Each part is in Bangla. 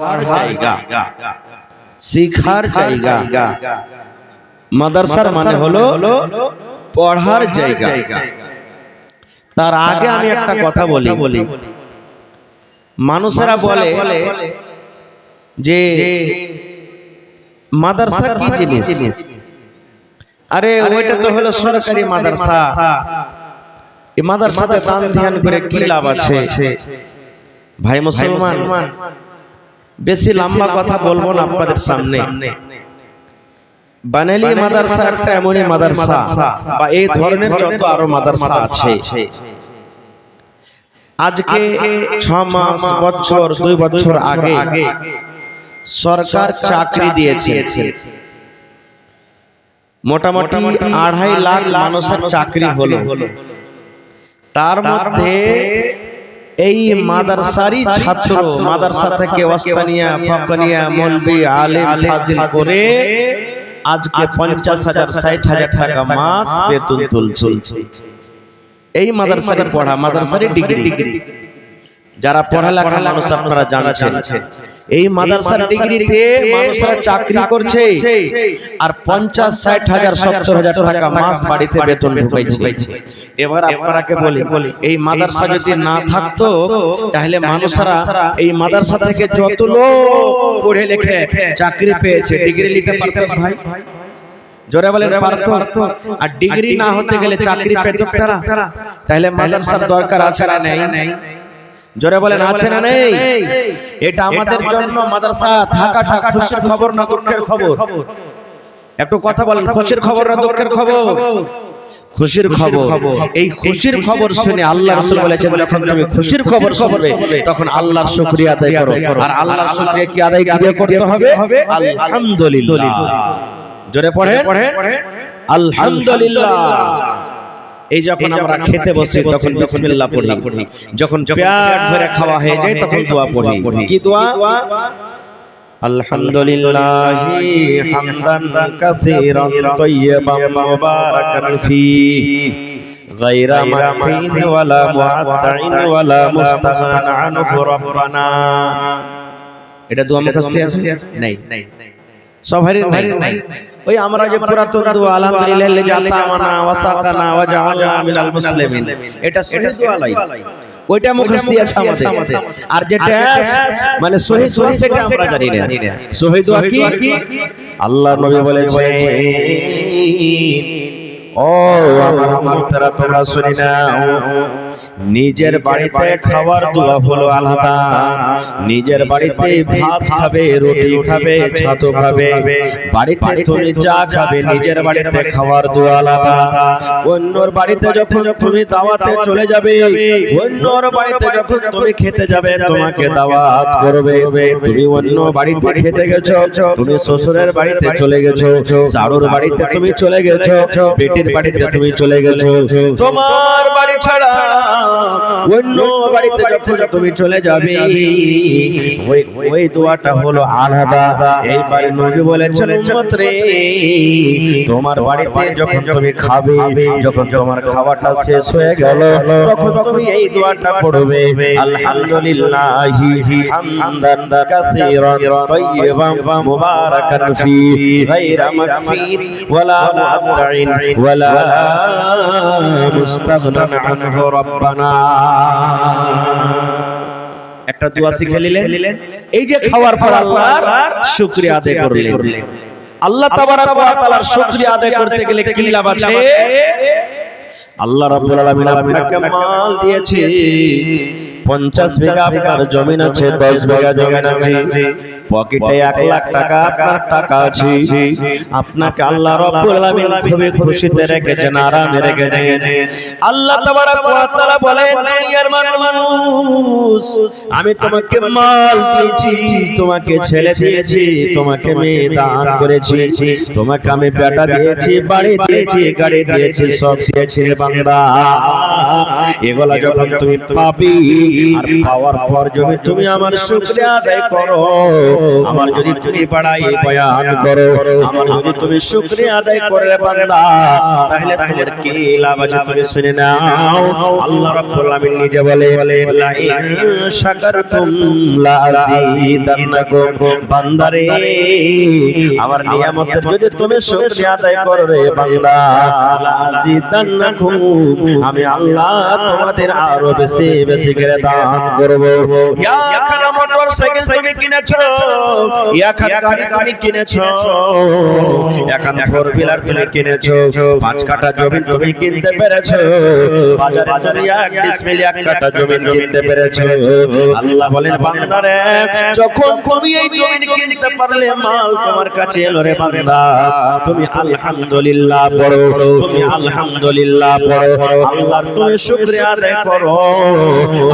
পড়ার জায়গা, শিক্ষার জায়গা। মাদ্রাসার মানে হলো পড়ার জায়গা। তার আগে আমি একটা কথা বলি, মানুষেরা বলে যে মাদ্রাসা কি জিনিস? আরে ওইটা তো হলো সরকারি মাদ্রাসা, এই মাদ্রাসাতে দান ধ্যান করে কি লাভ আছে? ভাই মুসলমান, বেশি লম্বা কথা বলবো না আপনাদের সামনে। বানালি মাদ্রাসা একটা এমনই মাদ্রাসা, বা এই ধরনের যত আরো মাদ্রাসা আছে, আজকে 6 মাস, বছর, 2 বছর আগে সরকার চাকরি দিয়েছে। মোটামুটি 2.5 লাখ মানুষের চাকরি হলো। তার মধ্যে এই মাদ্রাসারই ছাত্র, মাদ্রাসা থেকে ওয়াস্তানিয়া, ফাকানিয়া, মৌলভী, আলেম, ফাজিল করে আজকে 50,000, 60,000 টাকা মাস বেতন তুলছে। এই মাদ্রাসারই পড়া, মাদ্রাসারই ডিগ্রি। যারা পড়ালেখা মানুষ আপনারা জানছেন, এই মাদ্রাসার ডিগ্রিতে মানুষরা চাকরি করছে, আর 50, 60,000, 70,000 টাকা মাস বাড়িতে বেতন ঢুকাইছে। এবার আপনারাকে বলি, এই মাদ্রাসা যদি না থাকতো তাহলে মানুষরা এই মাদ্রাসা থেকে যত লোক পড়ে লিখে চাকরি পেয়েছে, ডিগ্রি নিতে পারতো ভাই? জোরে বলেন পারতো? আর ডিগ্রি না হতে গেলে চাকরি পেত তারা? তাহলে মাদ্রাসার দরকার আছে না নেই? জোরে বলেন আছে না নেই? এটা আমাদের জন্য মাদ্রাসা থাকাটা খুশির খবর না দুঃখের খবর? একটু কথা বলেন, খুশির খবর না দুঃখের খবর? খুশির খবর। এই খুশির খবর শুনে আল্লাহ রাসূল বলেছেন, যখন তুমি খুশির খবর শুনবে তখন আল্লাহর শুকরিয়া আদায় করো। আর আল্লাহর শুকরিয়া কি আদায় করতে হবে? আলহামদুলিল্লাহ। জোরে পড়েন আলহামদুলিল্লাহ। এই যখন আমরা খেতে বসি তখন বিসমিল্লাহ পড়ি, যখন পেট ভরে খাওয়া হয়ে যায় তখন দোয়া পড়ি। কি দোয়া? আলহামদুলিল্লাহি হামদান কাসীরান তাইয়্যিবান মুবারাকান ফি গায়রা মাকফিন ওয়ালা মুআত্তাইন ওয়ালা মুস্তাগনান আনহু রাব্বানা। এটা দোয়া মুখস্থ আছে? নাই, সবারই নাই। ওই আমরা যে পুরাতন দোয়া আলহামদুলিল্লাহ আল্লাযী আতামানা ওয়া সাকানা ওয়া জাআলনা মিনাল মুসলিমিন, এটা সহিহ দোয়া লাই, ওইটা মুখস্থ আছে আমাদের। আর যেটা মানে সহিহ দোয়া সেটা আমরা জানি না। সহিহ দোয়া কি? আল্লাহ নবী বলেছেন, ও আমার উম্মতরা তোমরা শুনে নাও, নিজের বাড়িতে খাওয়ার দোয়া হলো আলাদা। নিজের বাড়িতে ভাত খাবে, রুটি খাবে, ছাতু খাবে, বাড়িতে তুমি যা খাবে নিজের বাড়িতে খাওয়ার দোয়া আলাদা। অন্যর বাড়িতে যখন তুমি দাওয়াতে চলে যাবে, অন্যর বাড়িতে যখন তুমি খেতে যাবে তোমাকে দাওয়াত করবে। তুমি অন্য বাড়িতে খেতে গেছো, তুমি শ্বশুরের বাড়িতে চলে গেছো, শাশুড়ির বাড়িতে তুমি চলে গেছো, বেটির বাড়িতে তুমি চলে গেছো, তোমার বাড়ি ছাড়া অন্য বাড়িতে যখন তুমি চলে যাবে ওই দোয়াটা হলো আলাদা। এইবারে নবী বলেছেন, উম্মত রে, তোমার বাড়িতে যখন তুমি খাবে, যখন তোমার খাওয়াটা শেষ হয়ে গেল তখন তুমি এই দোয়াটা পড়বে, আলহামদুলিল্লাহি হামদান কাসীরান তাইয়্যিবান মুবারাকান ফি গায়রা মাকফিন ওয়ালা মুআত্তাইন ওয়ালা মুস্তাগনান আনহু রাব্বানা। একটা দোয়া শিখে নিলেন, এই যে খাওয়ার পর আল্লাহর শুকরিয়া আদায় করলেন। আল্লাহ তাবারাক ওয়া তাআলার শুকরিয়া আদায় করতে গেলে কি লাভ আছে? আল্লাহ রাব্বুল আলামিন আপনাকে মাল দিয়েছে, 50 বিঘা আপনার জমিন আছে, 10 বিঘা জমিন আছে, পকেটে 1 লাখ টাকা আপনার টাকা আছে। আপনাকে আল্লাহ রাব্বুল আলামিন খুবই খুশিতে রেখেছেন, আরামে রেখেছেন। আল্লাহ তাবারাক ওয়া তাআলা বলেন, দুনিয়ার মানুষ, আমি তোমাকে মাল দিয়েছি, তোমাকে ছেলে দিয়েছি, তোমাকে মেয়ে দান করেছি, তোমাকে আমি বেটা দিয়েছি, বাড়ি দিয়েছি, গাড়ি দিয়েছি, সব দিয়েছি রে বান্দা। এগুলা যখন তুমি পাবি আর পাওয়ার পর যদি তুমি আমার শুকরিয়া আদায় করো, আমার যদি তুমি বাড়াই বয়ান করো, আমার যদি তুমি শুকরিয়া আদায় করে বান্দা, তাহলে তোমার কি লাভ আছে তুমি শুনে নাও। আল্লাহ রাব্বুল আলামিন নিজে বলে লা ইন শাকারতুম লা আযীদান্নাকুম, বান্দারে আমার নিয়ামতের যদি তুমি শুকরিয়া আদায় করো রে বান্দা, লা আযীদান্নাকুম, আমি আল্লাহ তোমাদের আরো বেশি বেশি করে দান করব। ইয়াখানা মোটরসাইকেল তুমি কিনেছো, ইয়াখানা গাড়ি তুমি কিনেছো, এখন ফোর হুইলার তুমি কিনেছো, 5 কাঠা জমি তুমি কিনতে পেরেছো, বাজারে তুমি 1 ডিসমিল 1 কাঠা জমি কিনতে পেরেছো। আল্লাহ বলেন বান্দারে যখন তুমি এই জমি কিনতে পারলে, মাল তোমার কাছে এলো রে বান্দা, তুমি আলহামদুলিল্লাহ পড়ো, তুমি আলহামদুলিল্লাহ পড়ো, আল্লাহর তুমি শুকরিয়া আদায় করো।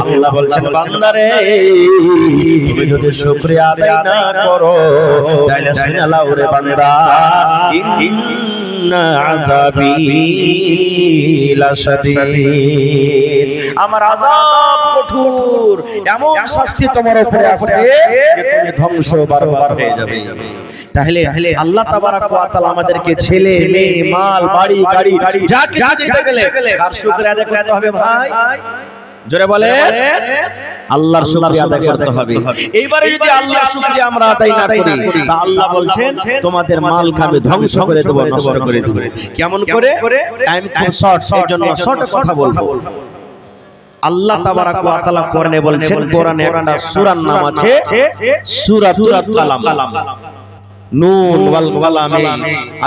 আল্লাহ বলছেন বান্দারে তুমি যদি শুকরিয়া আদায় না করো, তাহলে শুনে নাও রে বান্দা, ইন্না আযাবি লাশাদীদ, আমার আযাব কঠোর, এমন শাস্তি তোমার উপরে আসবে যে তুমি ধ্বংস বরবাদ হয়ে যাবে। তাহলে আল্লাহ তাবারাক ওয়া তাআলা আমাদেরকে ছেলে মেয়ে মাল বাড়ি গাড়ি যা কিছু দিতে গেলে কার শুকরিয়া আদায় করতে হবে ভাই? জোরে বলে আল্লাহর শুকরিয়া আদায় করতে হবে। এইবারে যদি আল্লাহর শুকরিয়া আমরা আদায় না করি, তা আল্লাহ বলছেন তোমাদের মালকে আমি ধ্বংস করে দেব, নষ্ট করে দেব। কেমন করে? টাইম খুব শর্ট, এজন্য শর্ট কথা বলবো। আল্লাহ তাবারাক ওয়া তাআলা কোরআনে বলছেন, কোরআনে একটা সূরার নাম আছে সূরাতুল কালাম, নুন ওয়াল কালামে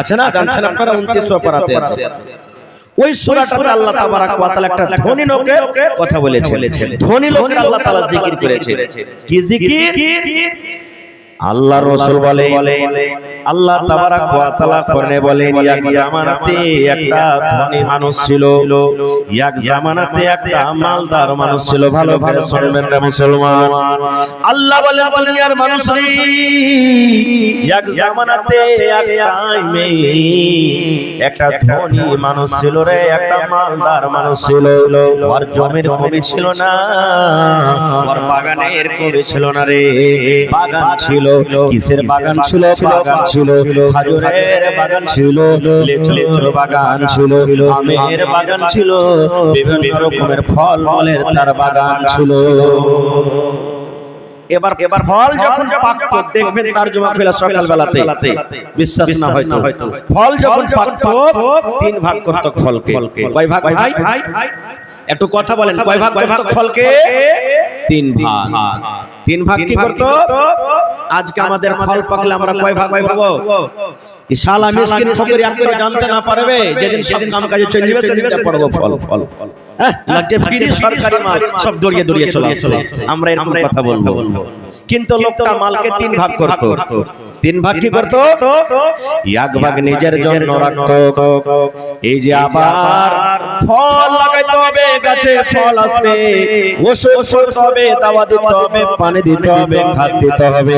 আছে না, জানছেন আপনারা? 29 পারাতে আছে। ওই সূরাটাতে আল্লাহ তাবারাক ওয়া তাআলা একটা ধনী লোকের কথা বলেছেন। ধনী লোকের আল্লাহ তাআলা জিকির করেছেন। কি জিকির? আল্লাহর রাসূল বলে, আল্লাহ তাবারাক ওয়া তাআলা কোরআনে বলেন, এক জামানাতে একটা ধনী মানুষ ছিল, এক জামানাতে একটা মালদার মানুষ ছিল। ভালো করে শুনবেন রে মুসলমান। আল্লাহ বলেন দুনিয়ার মানুষ রে, এক জামানাতে এক টাইমে একটা ধনী মানুষ ছিল রে, একটা মালদার মানুষ ছিল। ওর জমির কমি ছিল না, ওর বাগানের কমি ছিল না রে। বাগান ছিল, কিসের বাগান ছিল? বাগান ছিল খাজুরের বাগান ছিল, লিচুর বাগান ছিল, আমের বাগান ছিল, বিভিন্ন রকমের ফল মূলের তার বাগান ছিল। এবার ফল যখন পাকতো, দেখবেন তার জমা ফেলা সকাল বেলাতে, বিশ্বাস না হয়তো, ফল যখন পাকতো 3 ভাগ করত ফলকে। কয় ভাগ ভাই? একটু কথা বলেন, কয় ভাগ করত ফলকে? 3 ভাগ। 3 ভাগ কি করত? আজকে আমাদের ফল পাকলে আমরা কয় ভাগ করব? শালা মিসকিন ফকির একটু জানতে না পারবে, যেদিন সব কাম কাজে চলে যাবে সেদিন পড়ব ফল। লাগছে ফ্রি সরকারি মাল সব দড়িয়ে দড়িয়ে চলে আসছে, আমরা এরকম কথা বলবো। কিন্তু লোকটা মালকে 3 ভাগ করত। 3 ভাগ কি করত? 1 ভাগ নিজের জন্য রাখতো। এই যে আবার ফল লাগাইতে হবে, গাছে ফল আসবে, ওষুধ করতে হবে, দাওয়া দিতে হবে, পানি দিতে হবে, খাদ দিতে হবে,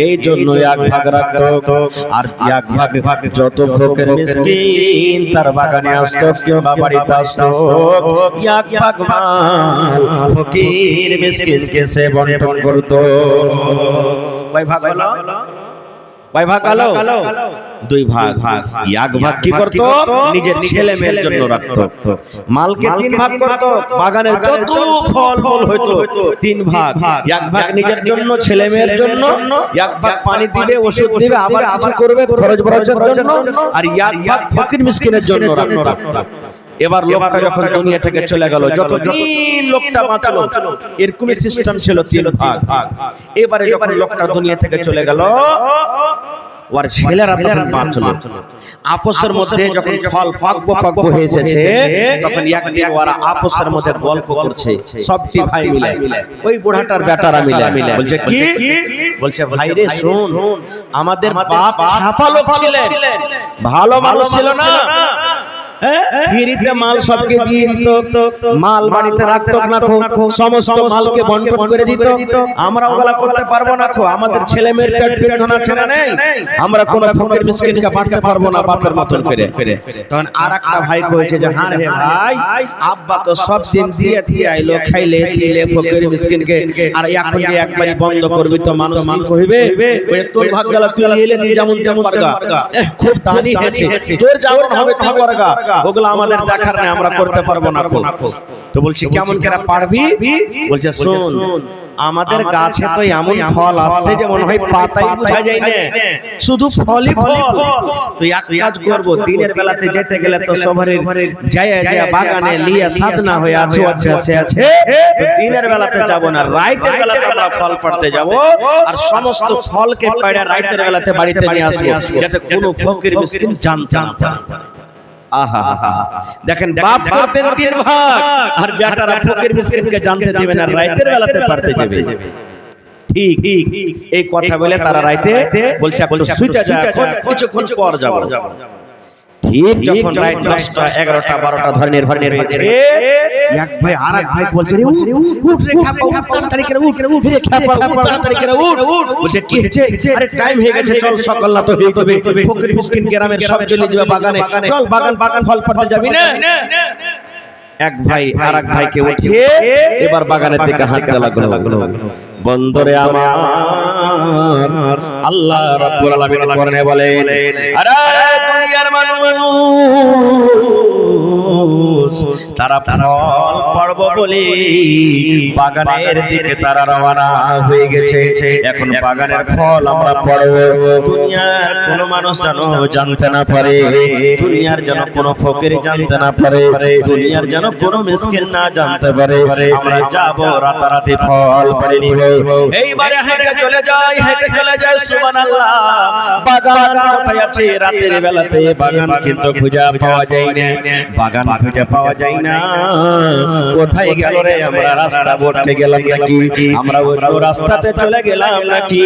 এই জন্য 1 ভাগ রাখতো। আর 1 ভাগ যত ফকির মিসকিন তার বাগানে আসতো কিংবা বাড়িতে আসতো, 1 ভাগ মাল ফকির মিসকিনকে সে বন্টন করতো। কয় ভাগ হলো? কয় ভাগ হলো? 2 ভাগ। 1 ভাগ কি করতো? নিজের ছেলে মেয়ের জন্য রাখতো। মালকে 3 ভাগ করতো, বাগানের যত ফল মূল হইতো 3 ভাগ। 1 ভাগ নিজের জন্য, ছেলে মেয়ের জন্য, 1 ভাগ পানি দিবে, ওষুধ দিবে, আবার কিছু করবে খরচ বরচের জন্য, আর 1 ভাগ ফকির মিসকিনের জন্য রাখতো। এবার লোকটা যখন দুনিয়া থেকে চলে গেল, যতদিন লোকটা বাঁচলো এরকমই সিস্টেম ছিল 3 ভাগ। এবারে যখন লোকটা দুনিয়া থেকে চলে গেল, ওর ছেলেরা তখন বাঁচলো। আপসের মধ্যে যখন ফল পাকবো হয়ে এসেছে, তখন একদিন ওরা আপসের মধ্যে গল্প করছে, সবটি ভাই মিলে, ওই বুড়াটার বেটারা মিলে। বলছে কি? বলছে ভাই রে শুন, আমাদের বাপ খাপা লোক ছিলেন, ভালো মানুষ ছিল না, ফ্রিতে মাল সবকে দিয়ে দিত, মাল বাড়িতে রাখতো না, সমস্ত মালকে বন্টন করে দিত। আমরা ওগুলা করতে পারবো না, আমাদের ছেলে মেয়ের পেট পেটনা ছেড়ে নেই, আমরা কোন ফকির মিসকিনকে বাঁটতে পারবো না বাপের মতন করে। তখন আরেকটা ভাই কইছে যে হ্যাঁ রে ভাই, আব্বা তো সব দিন দিয়ে দিয়ে আইলো, খাইলে দিলে ফকির মিসকিনকে, আর এখন যে একবারই বন্ধ করবি তো মানুষ কি কইবে? ওই তোর ভাগ গেল, তুই এলে দিয়ে যেমন তেমন করগা, খুব দানি হয়েছে, তোর যেমন হবে তুই করগা, ওগুলো আমাদের দেখার নেই, আমরা করতে পারবো না। তো বলছি কেমন করে পারবি? বলছে শোন, আমাদের গাছে তো এমন ফল আসছে যে মনে হয় পাতাই বোঝা যায় না, শুধু ফলই ফল। তো এক কাজ করব, দিনের বেলাতে যেতে গেলে তো সবারই যায় যায় বাগানে লিয়ে সাধনা হয়ে আছে, অভ্যাসে আছে, তো দিনের বেলাতে যাব না, রাতের বেলাতে আমরা ফল পাড়তে যাব, আর সমস্ত ফলকে পাড়ে রাতের বেলাতে বাড়িতে নিয়ে আসবো, যাতে কোনো ফকির মিসকিন জানতে না পারে। আহা দেখেন, বাপ করতেন 3 ভাগ, আর বেটারা ফকির মিসকিনকে জানতে দিবেন আর রাতের বেলাতে পারতে যাবে। ঠিক এই কথা বলে তারা রাতে বলছে একটু শুইটা যায়, এখন কিছুক্ষণ পর যাব। ঠিক যখন রাত 10টা 11টা 12টা ধরনের হয়েছে, এক ভাই আরেক ভাই বলছে রে উঠ রে খাপা, উঠ তাড়াতাড়ি করে উঠ রে খাপা, উঠ তাড়াতাড়ি করে উঠ। বলছে কি হয়েছে? আরে টাইম হয়ে গেছে, চল সকাল না তো হয়ে যাবে, ফকির মিসকিন গ্রামের সব চলে যাবে বাগানে, চল বাগান ফল পাড়তে যাবি না? এক ভাই আরেক ভাইকে উঠিয়ে এবার বাগানের দিকে হাঁটতে লাগলো। বন্দরে আমার আল্লাহ রাব্বুল আলামিন কোরআনে বলেন, আরে দুনিয়ার মানুষ তারা ফল পড়ব বলে বাগানের দিকে তারা রওনা হয়ে গেছে। এখন বাগানের ফল আমরা পড়ব, দুনিয়ার কোন মানুষ যেন জানতে না পারে, দুনিয়ার যেন কোন ফকির জানতে না পারে, দুনিয়ার যেন কোন মিসকিন না জানতে পারে। আমরা যাব রাতারাতি ফল পড়ে নিব। এইবারে হেঁটে চলে যাই, সুবহানাল্লাহ। বাগান কোথায় আছে? রাতের বেলাতে বাগান কিন্তু খুঁজে পাওয়া যায় না, বাগান খুঁজে পাওয়া যায় না। কোথায় গেল রে? আমরা রাস্তা ভটকে গেলাম নাকি? আমরা অন্য রাস্তাতে চলে গেলাম নাকি?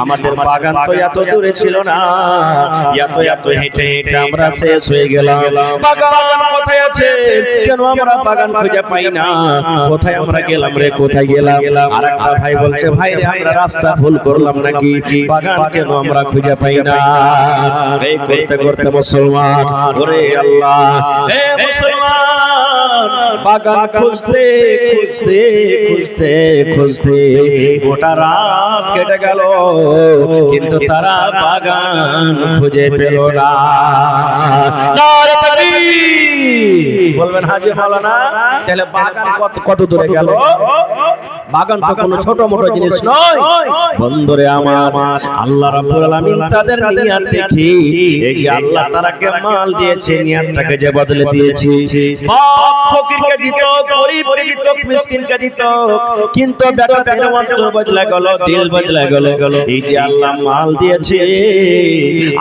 আমাদের বাগান তো এত দূরে ছিল না, এত হেঁটে হেঁটে আমরা শেষ হয়ে গেলাম। বাগান কোথায় আছে? কেন আমরা বাগান খুঁজে পাই না? কোথায় আমরা গেলাম রে? কোথায় গেলাম? আরেকটা ভাই বলছে, ভাই রে আমরা রাস্তা ভুল করলাম নাকি? বাগান কেন আমরা খুঁজে পাই না? এই করতে করতে মুসলমান, ওরে আল্লাহ, হে মুসলমান, বাগান খুঁজতে খুঁজতে খুঁজতে খুঁজতে গোটা রাত কেটে গেল, কিন্তু তারা বাগান খুঁজে পেল না। নারে তাকবীর বলবেন হাজী মাওলানা, তাহলে বাগান কত দূরে গেল? বাগান তো কোনো ছোট মোটো জিনিস নয়। বন্ধুরে আমার, আল্লাহ রাব্বুল আলামিন তাদের নিয়াত দেখি, এই যে আল্লাহ তারাকে মাল দিয়েছে, নিয়াতটাকে যে বদলে দিয়েছে। বাপ ফকিরকে দিত, গরীবকে দিত, মিসকিনকে দিত, কিন্তু বেটাদের অন্তর বদলে গেল, দিল বদলে গেল। এই যে আল্লাহ মাল দিয়েছে,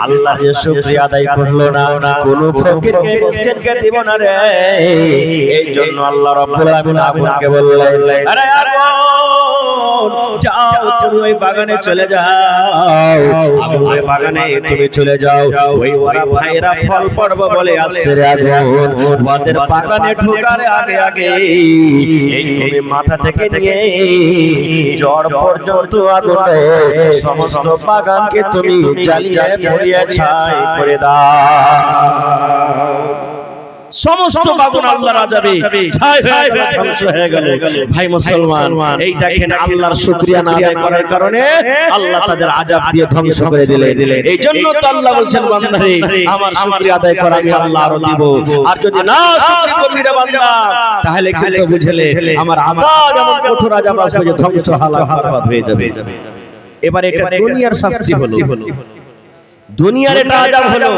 আল্লাহর যে শুকরিয়া আদায় করলো না, কোন ফকিরকে মিসকিনকে দিব না রে। এই জন্য আল্লাহ রাব্বুল আলামিন আগুনকে বললেন, আরে আগুন যাও, তুমি ওই বাগানে চলে যাও, আগুনের বাগানে তুমি চলে যাও। ওই ওরা ভাইরা ফল পড়ব বলে আসছে রে আগুন, ওদের বাগানে ঢোকার আগে আগে এই তুমি মাথা থেকে নিয়ে জড় পর্যন্ত আগুনে সমস্ত বাগানকে তুমি জ্বালিয়ে পুড়িয়ে ছাই করে দাও। সমস্ত বাগান আল্লাহর আযাবে ছাই হয়ে ধ্বংস হয়ে গেল। ভাই মুসলমান, এই দেখেন আল্লাহর শুকরিয়া না আদায় করার কারণে আল্লাহ তাদের আযাব দিয়ে ধ্বংস করে দিলেন। এই জন্য তো আল্লাহ বলছেন, বান্দারে আমার শুকরিয়া আদায় কর, আমি আল্লাহ আরো দিব। আর যদি না শুকরিয়া করবি রে বান্দা, তাহলে কিন্তু বুঝলে আমার আযাব এমন কঠোর আযাব আসবে যে ধ্বংস হালাক বরবাদ হয়ে যাবে। এবার এটা দুনিয়ার শাস্তি হলো, দুনিয়ার এটা আযাব হলো।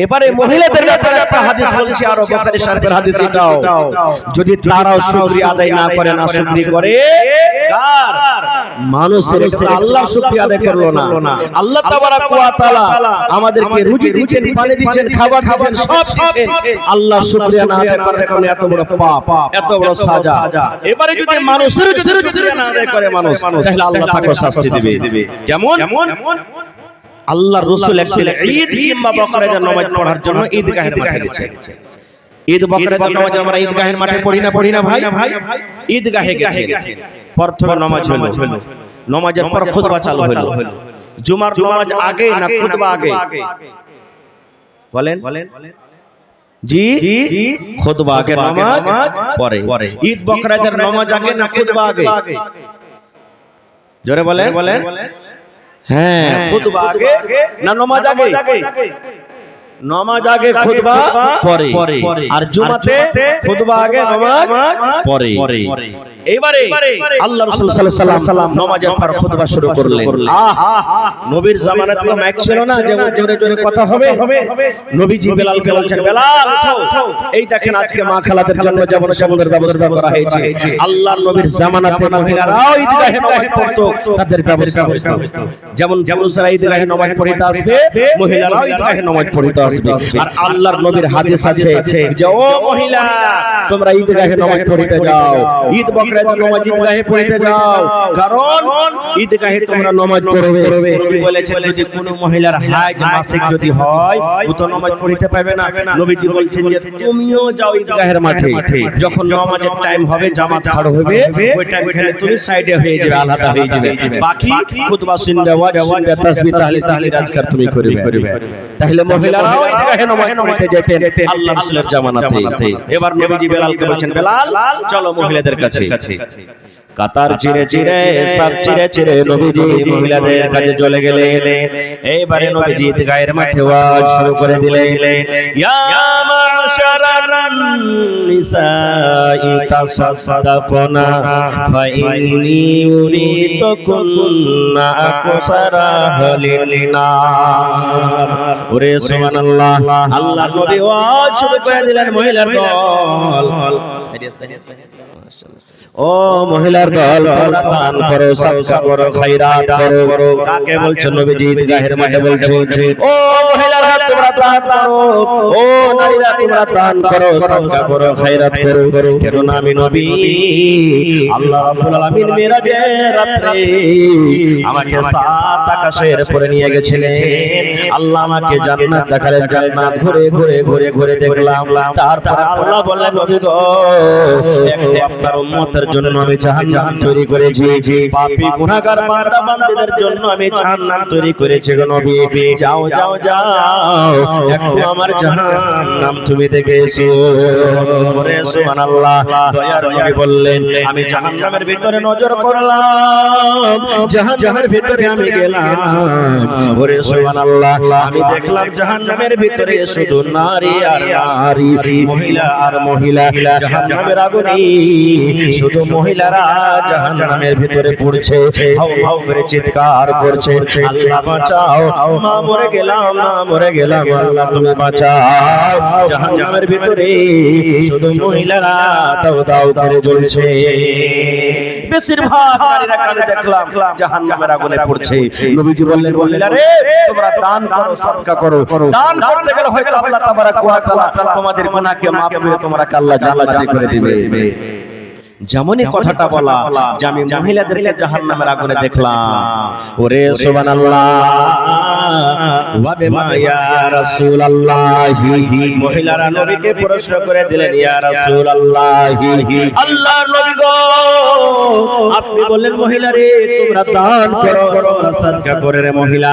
এবারে মহিলাদের ব্যাপারে একটা হাদিস বলছি, আর বুখারী শরীফের হাদিস এটাও, যদি তারাও শুকরিয়া আদায় না করে, না শুকরিয়া করে কার? মানুষের। আল্লাহর শুকরিয়া আদায় করলো না। আল্লাহ তাবারাক ওয়া তাআলা আমাদেরকে রুজি দিবেন, পানি দিবেন, খাবার দিবেন, সব দিবেন, আল্লাহর শুকরিয়া না আদায় করার কারণে এত বড় পাপ, এত বড় সাজা। এবারে যদি মানুষের যদি শুকরিয়া না আদায় করে মানুষ, তাহলে আল্লাহ তাকে শাস্তি দিবে। কেমন? আল্লাহর রাসূল একদিন ঈদ কিংবা বকরা ঈদের নামাজ পড়ার জন্য ঈদগাহের মাঠে গেছে। ঈদ বকরা ঈদের নামাজ আমরা ঈদগাহের মাঠে পড়ি না ভাই? ঈদগাহে গেছে। প্রথমে নামাজ হলো, নামাজের পর খুতবা চালু হলো। জুমার নামাজ আগে না খুতবা আগে? বলেন জি, খুতবা আগে, নামাজ পরে। ঈদ বকরা ঈদের নামাজ আগে না খুতবা আগে? জোরে বলেন। হ্যাঁ, খুতবা আগে না নামাজ আগে? নামাজ আগে খুতবা পরে। আর জুমাতে খুতবা আগে নামাজ পরে। এইবারে আল্লাহ রাসূল সাল্লাল্লাহু আলাইহি ওয়াসাল্লাম নামাজের পর খুতবা শুরু করলেন। নবীর জামানাতে তো মাইক ছিল না যে জোরে জোরে কথা হবে। নবীজি বেলালকে বলছেন, বেলাল উঠো, এই দেখেন আজকে মা খালাদের জন্য যেমন সেবনের ব্যবস্থা করা হয়েছে, আল্লাহর নবীর জামানাতে মহিলারাও ঈদগাহে নামাজ পড়তো, তাদের ব্যবস্থা হতো। যেমন পুরুষরা ঈদগাহে নামাজ পড়িতে আসবে, মহিলারাও ঈদগাহে নামাজ পড়িতে আসবে। আর আল্লাহর নবীর হাদিস আছে যে ও মহিলা, তোমরা ঈদগাহে নামাজ পড়িতে যাও, ঈদ বকরা ঈদের নামাজ ঈদগাহে পড়িতে যাও, কারণ ঈদগাহে তোমরা নামাজ পড়বে। নবী বলেছেন যদি কোনো মহিলার হাইজ মাসিক যদি হয়, ও তো নামাজ পড়িতে পাবে না। নবীজি বলছেন যে তুমিও যাও ঈদগাহের মাঠে, যখন নামাজের টাইম হবে, জামাত খাড়া হবে, ওই টাইমখানে তুমি সাইডে হয়ে যাবে, আলাদা হয়ে যাবে। বাকি খুতবা শুনবে, ওয়াজ শুনবে, তাসবিহ তাহলিল তাহলিল আজকার তুমি করবে। তাহলে মহিলারাও ঈদগাহে নামাজ পড়িতে যেতেন আল্লাহর রাসূলের জামানাতে। এবার নবীজি বেলালকে বলছেন, বেলাল চলো মহিলাদের কাছে। কাতার চিরে চিরে, সব চিরে চিরে নবীজি মহিলাদের কাছে চলে গেলেন। এইবারে নবীজি ঈদগাহের মাঠে ওয়াজ শুরু করে দিলেন, ইয়া মাশারান নিসাই তাসাদদাকনা ফাইন্নী উরিতুকুন্না আকসারা লিন্নার। ওরে সুবহানাল্লাহ, আল্লাহর নবী ওয়াজ শুরু করে দিলেন মহিলার দল। ও মহিলার দল, তোমরা দান করো, সাদকা করো, খায়রাত করো। কাকে বলছেন? নবীজি ঈদগাহের মাঠে বলছেন, ও মহিলারা তোমরা দান করো, ও নারীরা তোমরা দান করো, সাদকা করো, খায়রাত করো। কেন আমি নবী আল্লাহ রাব্বুল আলামিন মিরাজের রাতে আমাকে সাত আকাশের উপরে নিয়ে গেছিলেন। আল্লাহ আমাকে জান্নাত দেখালেন, জান্নাত ঘুরে ঘুরে ঘুরে ঘুরে দেখলাম। তারপরে আল্লাহ বললেন, নবী গো, একটু আপনার উম্মতের জন্য আমি জাহান্নাম তৈরি করেছি, পাপী গুনাহগার বান্দা বান্দীদের জন্য আমি জাহান্নাম তৈরি করেছি গো নবী। যাও যাও যাও, একটু আমার জাহান্নাম তুমি দেখে এসো। ওরে সুবহানাল্লাহ, দয়ার নবী বললেন, আমি জাহান্নামের ভিতরে নজর করলাম, জাহান্নামের ভিতরে আমি গেলাম। ওরে সুবহানাল্লাহ, আমি দেখলাম জাহান্নামের ভিতরে শুধু নারী আর নারী, মহিলা আর মহিলা। জাহান্নামের আগুনে শুধু মহিলারা জাহান্নামের ভিতরে পড়ছে, হাউ হাউ করে চিৎকার করছে, আল্লাহ বাঁচাও, মা মরে গেলাম, মা মরে গেলাম, আল্লাহ তুমি বাঁচাও। জাহান্নামের ভিতরে শুধু মহিলারা দাউ দাউ করে জ্বলছে। বেশিরভাগ নারীরা কানে দেখলাম জাহান্নামের আগুনে পড়ছে। নবীজি বললেন, মহিলারে তোমরা দান করো, সাদকা করো। দান করতে গেলে হয়তো আল্লাহ তাবারাক ওয়া তাআলা তোমাদের গুনাহকে maaf করে তোমাকে আল্লাহ জান্নাতে করে দিবে। যেমনই কথাটা বলা যে আমি মহিলাদেরকে জাহান্নামের আগুনে দেখলাম। ওরে সুবহানাল্লাহ, ওয়া বিমা ইয়া রাসূলুল্লাহি, মহিলারা নবীকে প্রশ্ন করে দিলেন, ইয়া রাসূলুল্লাহি, আল্লাহর নবী গো, আপনি বললেন মহিলারে তোমরা দান করো, তোমরা সাদকা করো রে মহিলা,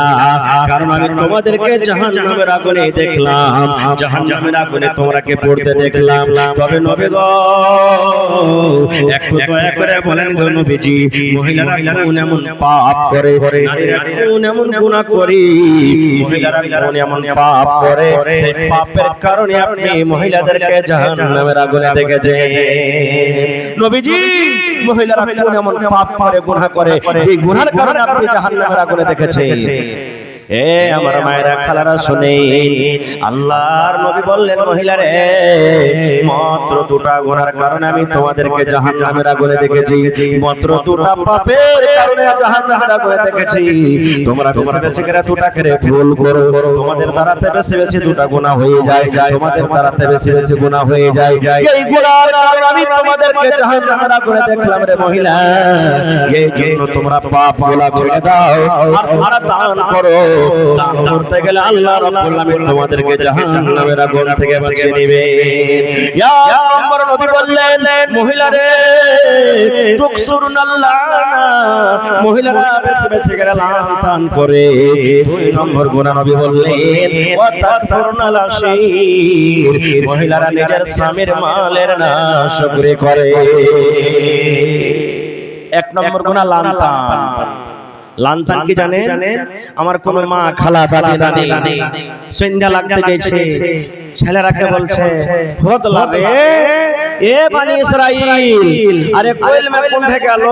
কারণ আমি তোমাদেরকে জাহান্নামের আগুনে দেখলাম, জাহান্নামের আগুনে তোমরাকে পড়তে দেখলাম। তবে নবী গো, একটু দয়া করে বলেন গো নবীজি, মহিলারা কোন এমন পাপ করে, নারীরা কোন এমন গুনাহ করে, মহিলারা কোন এমন পাপ করে, সেই পাপের কারণে আপনি মহিলাদেরকে জাহান্নামের আগুনে দেখেছেন। নবীজি, মহিলারা কোন এমন পাপ করে, গুনাহ করে, যে গুনাহের কারণে আপনি জাহান্নামের আগুনে দেখেছেন। এ আমার মায়েরা, খালারা শুনেন, আল্লাহর নবী বললেন, মহিলারে মাত্র দুটা গুনার কারণে আমি তোমাদেরকে জাহান্নামের আগুনে দেখেছি, মাত্র দুটা পাপের কারণে জাহান্নামের আগুনে দেখেছি। তোমরা বেশি বেশি করে দুটা করে ভুল করো, তোমাদের দ্বারাতে বেশি বেশি দুটা গুনাহ হয়ে যায়, তোমাদের দ্বারাতে বেশি বেশি গুনাহ হয়ে যায়। এই গুনার কারণে আমি তোমাদেরকে জাহান্নামের আগুনে দেখলাম রে মহিলা। এই জন্য তোমরা পাপগুলো ছেড়ে দাও আর তোমরা দান করো। দান করতে গেলে আল্লাহ রাব্বুল আলামিন তোমাদেরকে জাহান্নামের আগুন থেকে বাঁচিয়ে নেবেন। ইয়া নম্বর নবী বললেন, মহিলারে তুকসুরুনাল্লাহ, মহিলারা বেশি বেশি করে লান তান করে। দুই নম্বর গুনাহ নবী বললেন, ওয়া তাকফুরুনাল আশীর, মহিলারা নিজের স্বামীর মালের নাশকরি করে। এক নম্বর গুনাহ লানতান। লানতান কি জানেন? আমার কোন মা খালা দাদি নানি সন্ধ্যা লাগতে গেছে, ছেলেরাকে বলছে, হদলা রে এ বানি ইসরাইল, আরে কোয়েল মে কোনঠে গেল,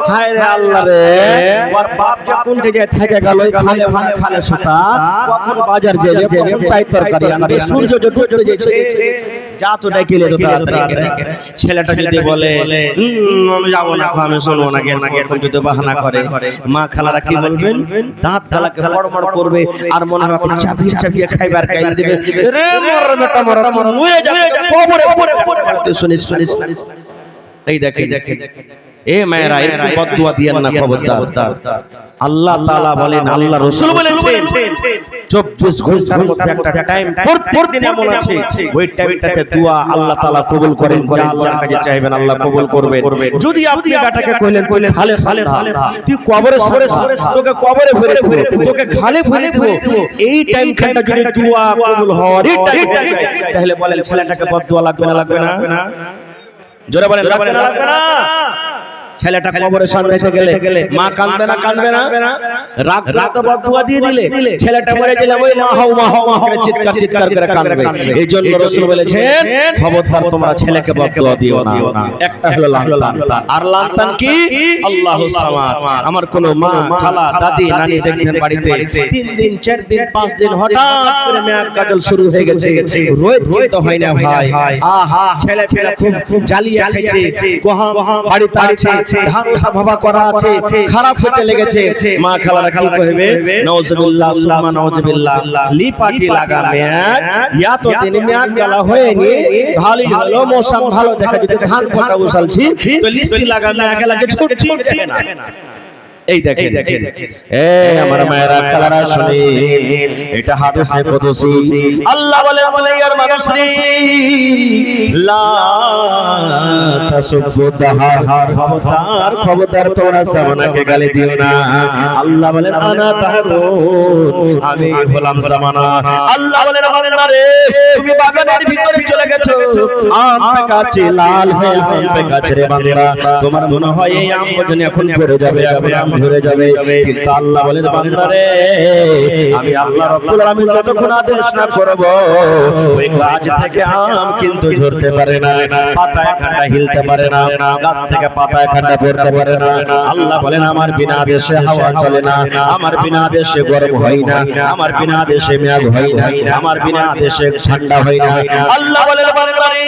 হায় রে আল্লাহ রে, ওর বাপ যে কোনঠে যে থেকে গেল, খালে ভানে খালে সুতা, কখন বাজার যাবে, কখন তাই তরকারি আনবে, সূর্য যে ডুবতে যাচ্ছে, যা তো ডেকে লে তো তাড়াতাড়ি। ছেলেটা যদি বলে আমি যাবো না, আমি শুনবো না, এরকম যদি বাহানা করে, মা খালারা কি বলবেন? দাঁত গালাকে মড়মড় করবে, আর মনে হবে চাপিয়ে চাপিয়ে খাইবার কাইল দিবে, রে মর বেটা মর, মরে যাবে কবরে পড়ে। শুনিস এই দেখেন এ মায়েরা, এরকম বদদুয়া দিয়েন না, খবরদার। আল্লাহ তাআলা বলেন, আল্লাহ রাসূল বলেছেন 24 ঘন্টার মধ্যে একটা টাইম প্রত্যেকদিন এমন আছে, ওই টাইমটাতে দোয়া আল্লাহ তাআলা কবুল করেন। যা আল্লাহর কাছে চাইবেন আল্লাহ কবুল করবেন। যদি আপনি বেটাকে কইলেন তুই খালে সালদা, তুই কবরে সরে, তোকে কবরে ভরে দেব, তোকে খালে ভরে দেব, এই টাইমখানটা যদি দোয়া কবুল হওয়ার এই টাইম যায়, তাহলে বলেন ছেলেটাকে বদদুয়া লাগবে না লাগবে না? জোরে বলেন লাগবে না লাগবে না? ছেলেটা কবরে সামনেতে গেলে মা কাঁদবে না কাঁদবে না? রাগ করে তো বদদুয়া দিয়ে দিলে, ছেলেটা মরে গেলে ওই মা হও মা হও করে চিৎকার চিৎকার করে কাঁদবে। এই জন্য রাসূল বলেছেন, খবরদার তোমরা ছেলেকে বদদুয়া দিও না। একটা হলো লানতান, আর লানতান কি? আল্লাহুস সামাদ। আমার কোন মা খালা দাদি নানি দেখবেন বাড়িতে 3 দিন 4 দিন 5 দিন হঠাৎ করে মেয়াদ কাজল শুরু হয়ে গেছে, রোদ কিন্তু হয় না ভাই। আহা, ছেলে পেলে খুব জ্বালিয়ে খাইছে, গহম বাড়িতে আছে, ধান সব ভাবা করা আছে, খারাপ হতে লেগেছে, মা খালারা কি কইবে? নাউজুবিল্লাহ সুম্মা নাউজুবিল্লাহ, লিপাটি লাগা মেয়াদ, ইয়া তো দিন মেয়াদ গলা হয়নি, ভালোই হলো, মৌসুম ভালো দেখা, যদি ধান ফটা উছালছি তো লিসি লাগা মেয়াদ গলাকে ছুটছি যায় না। এই দেখেন এ আমার মায়েরা খালারা শুনেন, এটা হাদিসে কুদসি। আল্লাহ বলে ইয়ার মানুষ রে, লা তাসুব্বু দাহার, খবরদার খবরদার তোমরা জামানাকে গালি দিও না। আল্লাহ বলেন আনা তাহরুন, আমি হলাম জামানা। আল্লাহ বলেন বান্দা রে, তুমি বাগানের ভিতরে চলে গেছো, আম পেকাচ্ছে লাল হয়ে আম পেকাচ্ছে রে বান্দা, তোমার মনে হয় এই আম বজনে এখন পড়ে যাবে, এখন আম ঝরে যাবে, কিন্তু আল্লাহ বলেন বান্দা রে, আমি আল্লাহ রাব্বুল আলামিন যতক্ষণ আদেশ না করব, ওই গাছ থেকে আম কিন্তু ঝরতে পারে না, পাতা একখানা হিলতে পারে না, গাছ থেকে পাতা একখানা পড়তে পারে না। আল্লাহ বলেন আমার বিনা আদেশে হাওয়া চলে না, আমার বিনা আদেশে গরম হয় না, আমার বিনা আদেশে মেঘ হয় না, আমার বিনা আদেশে ঠান্ডা হয় না। আল্লাহ বলেন বান্দা রে,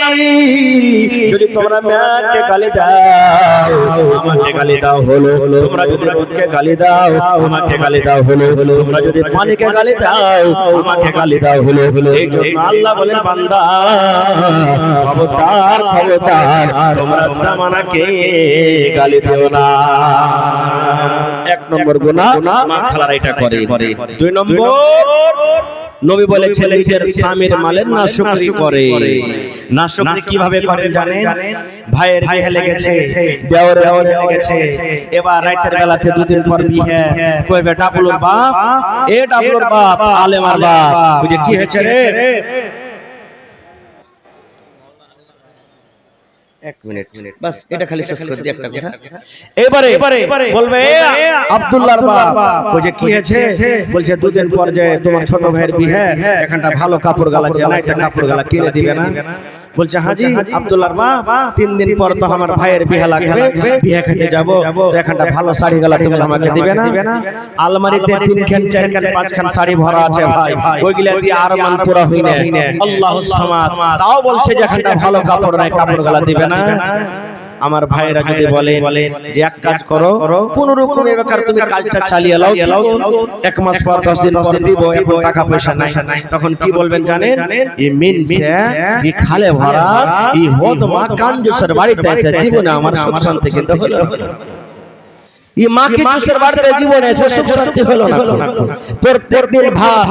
যদি তোমরা মেঘকে গালি দাও, আমাকে গালি দাও হলো, তোমরা যদি রোদকে গালি দাও, আমাকে গালি দাও হলো, তোমরা যদি পানিকে গালি দাও, আমাকে গালি দাও হলো। এই জন্য আল্লাহ বলেন বান্দা, খবরদার খবরদার তোমরা জামানাকে গালি দিও না। এক নম্বর গুনাহ মা খালারা এটা করে। 2 নম্বর নবী বলেছেন নিজের স্বামীর মালের নাশকরি করে। নাশকরি কিভাবে করেন জানেন? ভাইয়ের বিয়ে লেগেছে, দেওরের বিয়ে লেগেছে, এবার রাতের বেলাতে 2 দিন পর বিয়ে, কইবে ডাবলুর বাপ, এ ডাবলুর বাপ, আলেমার বাপ, বুঝে কি হয়েছে রে? 1 মিনিট বাস, এটা খালি শেষ করে দিই একটা কথা। এবারে বলবে আব্দুল্লাহর বাপ, বুঝে কি হয়েছে? বলছে 2 দিন পর যে তোমার ছোট ভাইয়ের বিয়ে, এখানটা ভালো কাপড় গালা যে নাই, তা কাপড় গালা কিনে দিবে না? বলছে হাজি আব্দুল্লাহর বাপ, 3 দিন পর তো আমার ভাইয়ের বিয়ে লাগবে, বিয়ে খেতে যাব, তো এখানটা ভালো শাড়ি গালা তুমি আমাকে দিবে না? আলমারিতে 3 খান 4 খান 5 খান শাড়ি ভরা আছে ভাই, ওইগুলা দিয়ে আর মান পুরা হই না। আল্লাহুস সামাদ, তাও বলছে যে এখানটা ভালো কাপড় নাই, কাপড় গালা দিবে না? আমার ভাইরা যদি বলে যে এক কাজ করো, কোন রকম এবার তুমি কাজটা চালিয়ে লাও, 1 মাস পর 10 দিন পর দিব, এখন টাকা পয়সা নাই, তখন কি বলবেন জানেন? এই মিনসে এই খালে ভরা এই হদমা কাঞ্জুসের বাড়িতে এসে জীবনে আমার সুখ শান্তি কিন্তু হলো। এই মাকে জুসের বাড়িতে জীবনে এসে সুখ শান্তি হলো না। প্রত্যেকদিন ভাত,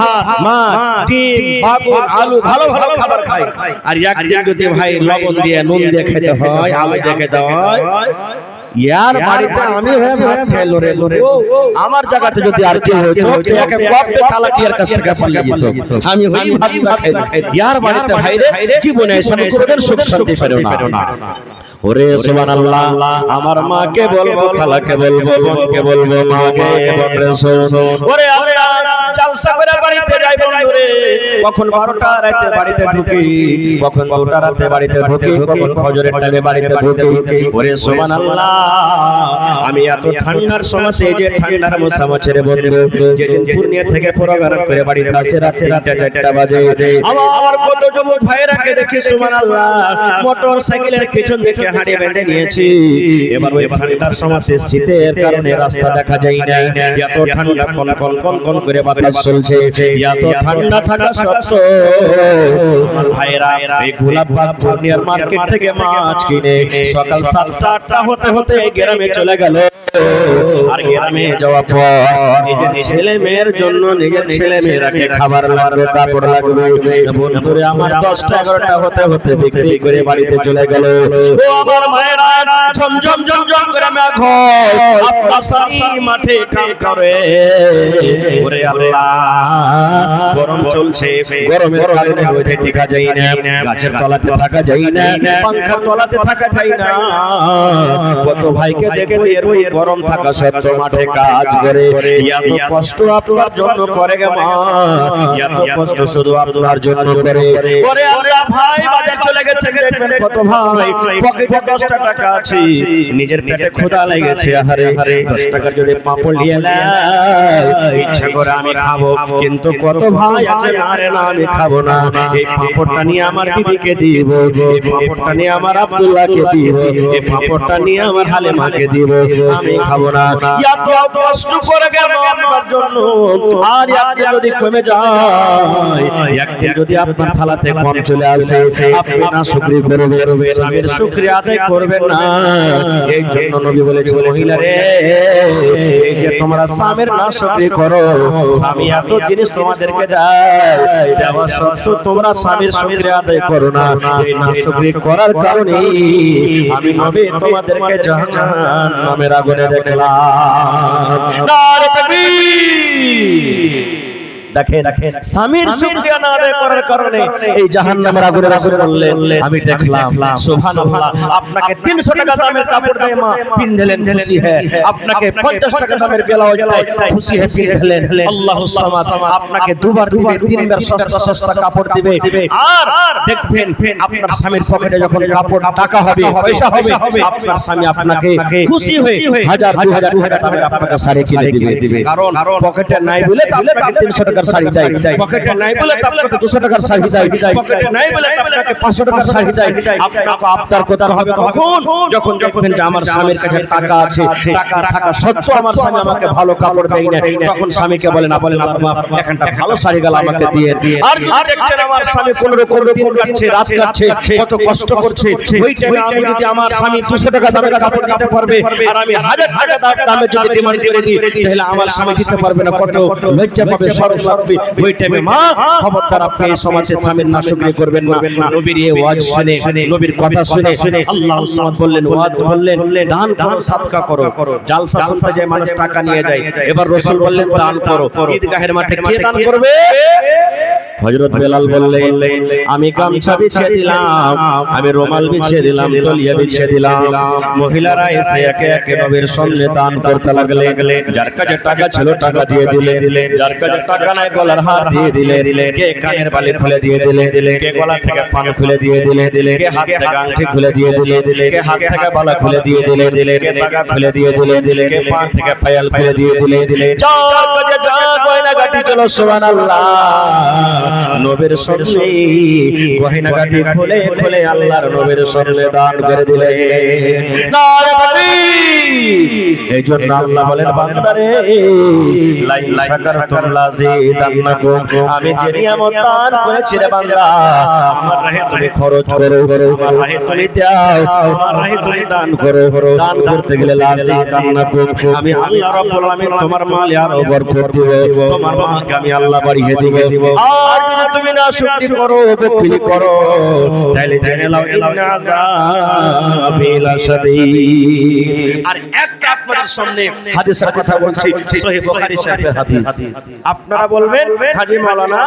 মাছ, ডিম, বাগুন, আলু ভালো ভালো খাবার খায়, আর একদিন যদি ভাই লবণ দিয়ে নুন দিয়ে খেতে হয়, আলু দিয়ে খেতে হয়, ইয়ার বাড়িতে আমি হয়ে ভাত খেলো রে লোক, আমার জায়গাতে যদি আর কেউ হতো একে কপে তালাকিয়ার কাছ থেকে পালিয়ে যেত, আমি হই ভাতটা খাই। ইয়ার বাড়িতে ভাইরে জীবনে এসে কোনোদিন সুখ শান্তি পেল না। ওরে সুবহানাল্লাহ, আমার মাকে বলবো, খালাকে বলবো, বোনকে বলবো, মাকে বলরে শোন, ওরে আল্লাহ জালসা করে বাড়িতে যাই বন্ধুরে, কখন 12টা রাতে বাড়িতে ঢুকি, কখন 2টা রাতে বাড়িতে ঢুকি, কখন ফজরের টাইমে বাড়িতে ঢুকি। ওরে সুবহানাল্লাহ, আমি এত ঠান্ডার সময়তে যে ঠান্ডার মোসামচের বন্ধু, যেদিন পূর্ণিয়া থেকে প্রোগ্রাম করে বাড়িতে আসে রাত 3টা 4টা বাজে, আমার কত যুবক ভাইরাকে দেখি সুবহানাল্লাহ মোটর সাইকেলের পিছন দিকে হাঁড়ি বেঁধে নিয়েছি। এবার ওই ঠান্ডার সময়তে শীতের কারণে রাস্তা দেখা যায় না, এত ঠান্ডা কোন কোন কোন কোন করে বাতাস চলছে, এত ঠান্ডা থাকা সত্ত্বেও আমার ভাইরা এই গোলাপবাগ পূর্ণিয়ার মার্কেট থেকে মাছ কিনে সকাল 7টা 8টা হতে হতে গ্রামে চলে গেল। আর গ্রামে যাওয়ার পর নিজের ছেলে মেয়ের জন্য, নিজের ছেলে মেয়েরাকে খাবার লাগবে, কাপড় লাগবে, বন্ধুরে আমার 10টা 11টা হতে হতে বিক্রি করে বাড়িতে চলে গেল। ও আমার ভাইরা, ঝমঝম ঝমঝম করে মেঘ আপনার সাথী মাঠে কাম করে। ওরে আল্লাহ, গরম চলছে, গরমের কারণে রোদে টিকা যায় না, গাছের তলাতে থাকা যায় না, পাংখার তলাতে থাকা যায় না। কত ভাইকে দেখো এর গরম থাকা সত্ত্বেও মাঠে কাজ করে, এত কষ্ট আপনার জন্য করে গে মা, এত কষ্ট শুধু আপনার জন্য করে। ওরে আল্লাহ, ভাই বাজার চলে গেছেন, দেখবেন কত ভাই পকেটে 10টা টাকা আছে, নিজের পেটে ক্ষুধা লেগেছে, আহারে 10 টাকার যদি পাঁপড় নিয়ে নেয়, ইচ্ছা করে আমি খাবো, কিন্তু কত ভাই আছে না রে না আমি খাবো না, এই পাঁপড়টা নিয়ে আমার বিবিকে দিব, এই পাঁপড়টা নিয়ে আমার আব্দুল্লাহকে দিব, এই পাঁপড়টা নিয়ে আমার হালেমাকে দিব, আমি খাবো না। এত কষ্ট করে গেল আপনার জন্য, আর একদিন যদি কমে যায়, একদিন যদি আপনার থালাতে কম চলে আসে, আপনি না শুকরিয়া করবেন, স্বামীর শুকরিয়া আদায় করবেন না। এই জন্য নবী বলেছেন, মহিলা রে, এই যে তোমরা স্বামীর না শুকরিয়া করো, স্বামী এত জিনিস তোমাদেরকে দেয়, দেওয়া সত্ত্বেও তোমরা স্বামীর শুকরিয়া আদায় করো না, এই না শুকরিয়া করার কারণে আমি নবী তোমাদেরকে জাহান্নামের আগুনে দেখলাম। নারে তাকবীর। দেখেন, স্বামীর শুকরিয়া না আদায় করার কারণে এই জাহান্নামের আগুনে রাসূল বললেন, আমি দেখলাম সুবহানাল্লাহ, আপনাকে 300 টাকা দামের কাপড় দেয় মা, পিনলেন খুশি হয়ে, আপনাকে 50 টাকা দামের ব্লাউজ দেয় খুশি হয়ে পিনলেন, আল্লাহু সামাদ আপনাকে দুবার দিবে, 3 বার সস্তা সস্তা কাপড় দিবে। আর দেখবেন আপনার স্বামীর পকেটে যখন কাপড় টাকা হবে, পয়সা হবে, আপনার স্বামী আপনাকে খুশি হয়ে 1000 2000 টাকা দামের আপনাকে শাড়ি কিনে দিবে, কারণ পকেটে নাই বলে তো আপনাকে 300 টাকা শাড়ি দেয়, পকেটে নাই বলে তো আপনাকে 200 টাকার শাড়ি দেয়, পকেটে নাই বলে তো আপনাকে 500 টাকার শাড়ি দেয়। আপনাকে আবদার করতে হবে কখন? যখন দেখবেন যে আমার স্বামীর কাছে টাকা আছে, টাকা থাকা সত্ত্বেও আমার স্বামী আমাকে ভালো কাপড় দেয় না, তখন স্বামীকে বলেন, আপনার বাপ এখানটা ভালো শাড়ি গেল আমাকে দিয়ে। আর যদি দেখছেন আমার স্বামী কোন রকম দিন কাটছে, রাত কাটছে, কত কষ্ট করছে, ওই টাইমে আমি যদি আমার স্বামী 200 টাকা দামের কাপড় দিতে পারবে, আর আমি 1000 টাকা দামে যদি ডিমান্ড করে দিই, তাহলে আমার স্বামী দিতে পারবে না, কত লজ্জা পাবে, শরম লাগবে। ওই টাইমে মা খবরদার আপনি এই সমাজে স্বামীর নাশুকরি করবেন না। নবীর এই ওয়াজ শুনে, নবীর কথা শুনে আল্লাহু সামাদ বললেন, ওয়াজ বললেন, দান করো, সাদকা করো। জালসা শুনতে যায় মানুষ টাকা নিয়ে যায়, এবার রাসূল বললেন দান করো। ঈদগাহের মাঠে কে দান করবে? হযরত বেলাল বললেন, আমি গামছা বিছিয়ে দিলাম, আমি রুমাল বিছিয়ে দিলাম, তলিয়া বিছিয়ে দিলাম। মহিলারা এসে একে একে নবীর সামনে দান করতে লাগলেন। যার কাছে টাকা ছিল টাকা দিয়ে দিলেন, যার কাছে টাকা নাই গলার হার দিয়ে দিলেন, কে কানের বালি খুলে দিয়ে দিলেন, কে গলা থেকে পান খুলে দিয়ে দিলেন, কে হাত থেকে আংটি খুলে দিয়ে দিলেন, কে হাত থেকে বালা খুলে দিয়ে দিলেন, কে টাকা খুলে দিয়ে দিলেন, কে পান থেকে পায়াল খুলে দিয়ে দিলেন। যার কাছে যা গয়না গাটি চলো সুবহানাল্লাহ, নবীর সামনে গয়না গাটি খুলে খুলে আল্লাহর নবীর সামনে দান করে দিলেন। নারে তাকবীর। এইজন্য আল্লাহ বলেন, বান্দারে লাইন শাকারতুম লাযিদ আজিদান্নাকুম, আমি যে নিয়ামত দান করেছি রে বান্দা, আমার রাহে তুমি খরচ করো, আমার রাহে তুমি দাও, আমার রাহে তুমি দান করো। দান করতে গেলে লা আজিদান্নাকুম, আমি আল্লাহ রাব্বুল আলামিন তোমার মালে আরো বরকত দিব, তোমার মালকে আমি আল্লাহ বাড়িয়ে দিব। আর যদি তুমি না শুকরি করো, বখিলি করো, তাহলে জেনে নাও ইন্না আযাবি লাশাদীদ। আর একটা আপনাদের সামনে হাদিসের কথা বলছি, সহিহ বুখারী শরীফের হাদিস। আপনারা বলবেন হাজী মাওলানা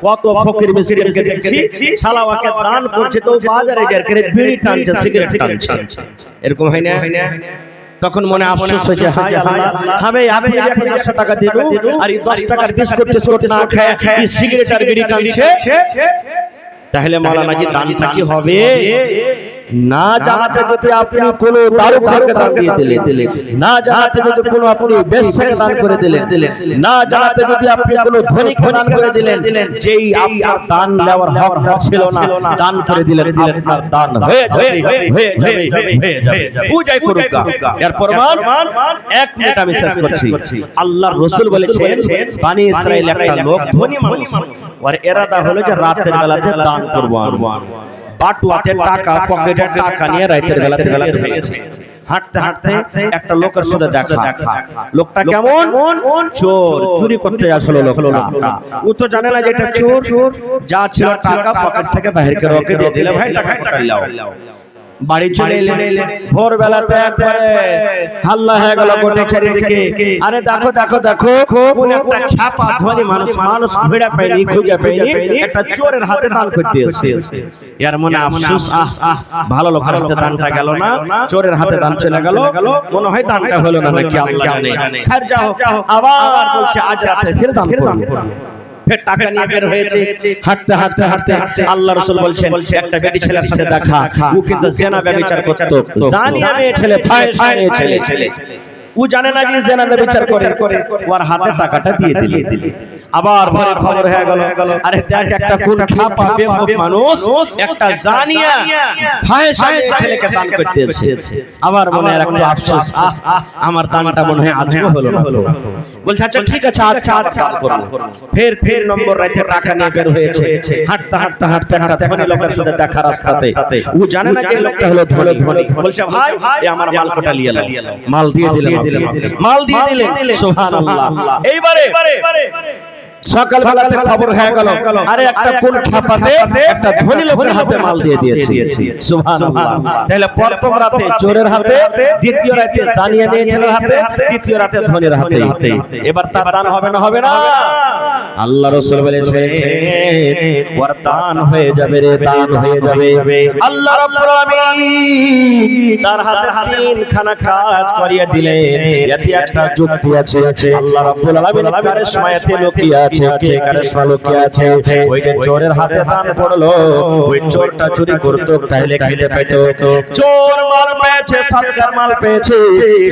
কত ফকির মিসকিনকে দেখছি সালাওয়াকে দান করছে, তো বাজারে যার করে বিড়ি টানছে, সিগারেট টানছে, এরকম হয় না? তখন মনে আফসোস হয়েছে, হায় আল্লাহ, আমি আপনি 10 টাকা দিল আর এই 10 টাকার বিস্কুট টিস্কুট না খায় এই সিগারেট আর বিড়ি টানছে, তাহলে মাওলানা জি দানটা কি হবে? না জানাতে যদি আপনি কোন দারুখাকে দান দিয়ে দিলেন, না জানাতে যদি কোন আপনি বেশ্যাকে দান করে দিলেন, না জানাতে যদি আপনি কোন ধনীকে দান করে দিলেন, যেই আপনার দান নেওয়ার হকদার ছিল না, দান করে দিলেন, আপনার দান হয়ে যাবে, হয়ে যাবে, হয়ে যাবে। পূজাই করুক। এর প্রমাণ 1 মিনিট আমি শেষ করছি। আল্লাহর রাসূল বলেছেন, বনি ইসরাইল একটা লোক ধনী মানুষ, আর এরাদা হলো যে রাতের বেলাতে দান করব। বাটুয়াতে টাকা, পকেটে টাকা নিয়ে রাতের বেলাতে বের হয়েছে। হাঁটতে হাঁটতে একটা লোকের সাথে দেখা। লোকটা কেমন? চোর, চুরি করতে আসলো লোকটা। ও তো জানে না যে এটা চোর, যা ছিল টাকা পকেট থেকে বাইরে করে ওকে দিয়ে দিলে, ভাই টাকা কোথায় লাও। বাড়ি চলে এলেন, ভোরবেলাতে একবারে হাল্লা হয়ে গেল গোটে চারিদিকে। আরে দেখো দেখো দেখো, কোন একটা খ্যাপা ধনী মানুষ, মানুষ ভিড়া পায়নি, খুঁজে পায়নি, একটা চোরের হাতে দান করে দিয়েছে। এর মনে আফসোস, ভালো লোকের হাতে দানটা গেল না, চোরের হাতে দান চলে গেল, মনে হয় দানটা হলো না নাকি আল্লাহ জানে। খার যাও, আবার বলছে আজ রাতে ফির দান করব। ফের টাকা নিয়ে বের হয়েছে। হাঁটতে হাঁটতে হাঁটতে আল্লাহ রাসূল বলছেন, একটা বেটি ছেলের সাথে দেখা, ও কিন্তু জিনা ব্যভিচার করত, জানিয়া মেয়ে ছেলে, ফাহিশা মেয়ে ছেলে, ও জানে না যে জিনা ব্যভিচার করে, ওর হাতে টাকাটা দিয়ে দিলে। আবার পরে খবর হয়ে গেল, আরে দেখ একটা কোন খাপা বেকুব মানুষ একটা জানিয়া ফাহিশা মেয়ে ছেলেকে দান করতেছে। আবার মনে একটু আফসোস, আমার দানটা মনে হয় আজকে হলো না। বলছে আচ্ছা ঠিক আছে, আজকে আবার দান করব। ফের 3 নম্বর রাতে টাকা নিয়ে বের হয়েছে। হাঁটতে হাঁটতে হাঁটতে একটা ধনী লোকের সাথে দেখা রাস্তাতে, ও জানে না যে লোকটা হলো ধনী। বলছে ভাই এই আমার মাল কোটা নিয়ে নাও। মাল দিয়ে দিলেন, মাল দিয়ে দিলেন, সুবহানাল্লাহ। এইবারে সকাল বেলাতে খবর হয়ে গেল, আরে একটা কোন খাপাতে একটা ধনী লোকের হাতে মাল দিয়ে দিয়েছে, সুবহানাল্লাহ। তাহলে প্রথম রাতে চোরের হাতে, দ্বিতীয় রাতে জানিয়া মেয়ে ছেলের হাতে, তৃতীয় রাতে ধনীর হাতে। এবার তার দান হবে না, হবে না? আল্লাহ রাসূল বলেছে ওর দান হয়ে যাবে রে, দান হয়ে যাবে। আল্লাহ রাব্বুল আলামিন তার হাতে 3 খানা কাজ করিয়ে দিলেন। এতে একটা যুক্তি আছে, আল্লাহ রাব্বুল আলামিন কারিশমাতে লুকিয়ে আছে, কে কারিশমা লুকিয়ে আছে। ওই যে চোরের হাতে দান পড়লো, ওই চোরটা চুরি করতো, তাহলে খেতে পেত। চোর মাল পেয়েছে, সদকার মাল পেয়েছে,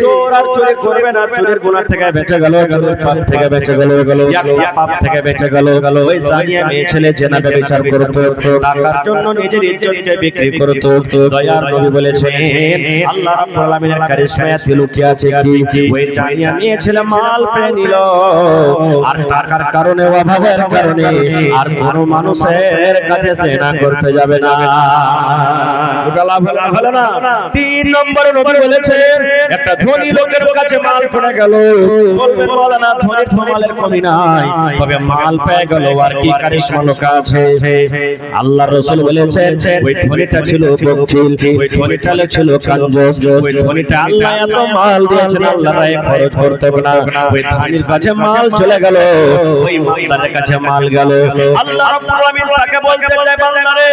চোর আর চুরি করবে না, চুরির গুনাহ থেকে বেঁচে গেল, চোরের পাপ থেকে বেঁচে গেল, একটা পাপ থেকে বেঁচে গেল। ওই জানিয়া মেয়ে ছেলে জিনা ব্যভিচার করতো, টাকার জন্য নিজের ইজ্জতকে বিক্রি করতো। দয়ার নবী বলেছেন, আল্লাহ রাব্বুল আলামিনের কারিশমাতে লুকিয়ে আছে কি? ওই জানিয়া মেয়ে ছেলে মাল পেয়ে নিল, আর টাকার কারণে, অভাবের কারণে আর কোন মানুষের কাছে জিনা করতে যাবে না। ওটা লাভ হলো না। 3 নম্বরে নবী বলেছেন, একটা ধনী লোকের কাছে মাল পড়ে গেল, বলবেন মাওলানা ধনীর তো মালের কমি নাই, তবে মাল পেয়ে গেল, আর কি কারিশমা লোক আছে? আল্লাহর রাসূল বলেছেন, ওই ধনীটা ছিল বখিল, ওই ধনীটা ছিল কাঞ্জুস, ওই ধনীটা আল্লাহ এত মাল দিয়েছেন, আল্লাহর রাহে খরচ করতে না। ওই ধনীর কাছে মাল চলে গেল, ওই মালদারের কাছে মাল গেল। আল্লাহ রাব্বুল আলামিন তাকে বলতে চায়, বান্দারে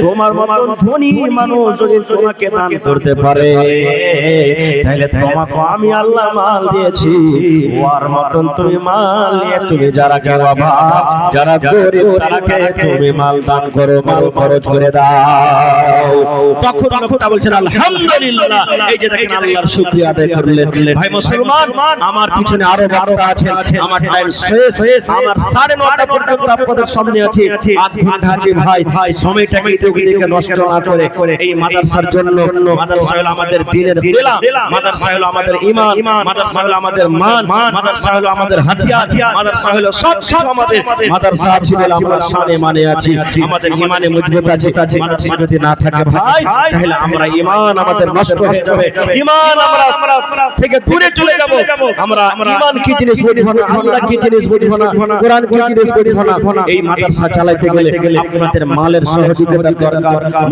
তোমার মতন ধনী মানুষ যদি তোমাকে দান করতে পারে, তাহলে তোমাকে আমি আল্লাহ মাল দিয়েছি, ওর মতন তুমি মাল নিয়ে তুমি যারা কে অভাব, যারা গরিব, তারাকে তুমি মাল দান করো, মাল খরচ করে দাও। তখন লোকটা বলছেন আলহামদুলিল্লাহ। এই যে দেখেন আল্লাহর শুকরিয়া আদায় করলেন। ভাই মুসলমান, আমার পিছনে আরো বক্তা আছেন, আমার টাইম শেষ, আমার 9:30 পর্যন্ত আপনাদের সামনে আছি, আধ ঘন্টা আছে ভাই, সময়টাকে দিকে নষ্ট না করে এই মাদ্রাসার জন্য, মাদ্রাসা হলো আমাদের দ্বীনের বেলা, মাদ্রাসা হলো আমাদের ঈমান, মাদ্রাসা হলো আমাদের মান, মাদ্রাসা হলো আমাদের হাতিয়ার, মাদ্রাসা হলো সব কিছু আমাদের। মাদ্রাসা আছে বলে আমরা শানে মানে আছি, আমাদের ঈমানে মজবুত আছে। মাদ্রাসা যদি না থাকে ভাই, তাহলে আমরা ঈমান আমাদের নষ্ট হয়ে যাবে, ঈমান আমরা থেকে দূরে চলে যাব। আমরা ঈমান কি জিনিস বুঝব না, আল্লাহ কি জিনিস বুঝব না, কোরআন কি জিনিস বুঝব না। এই মাদ্রাসা চালাতে গেলে আপনাদের মালের সহযোগিতা দরকার,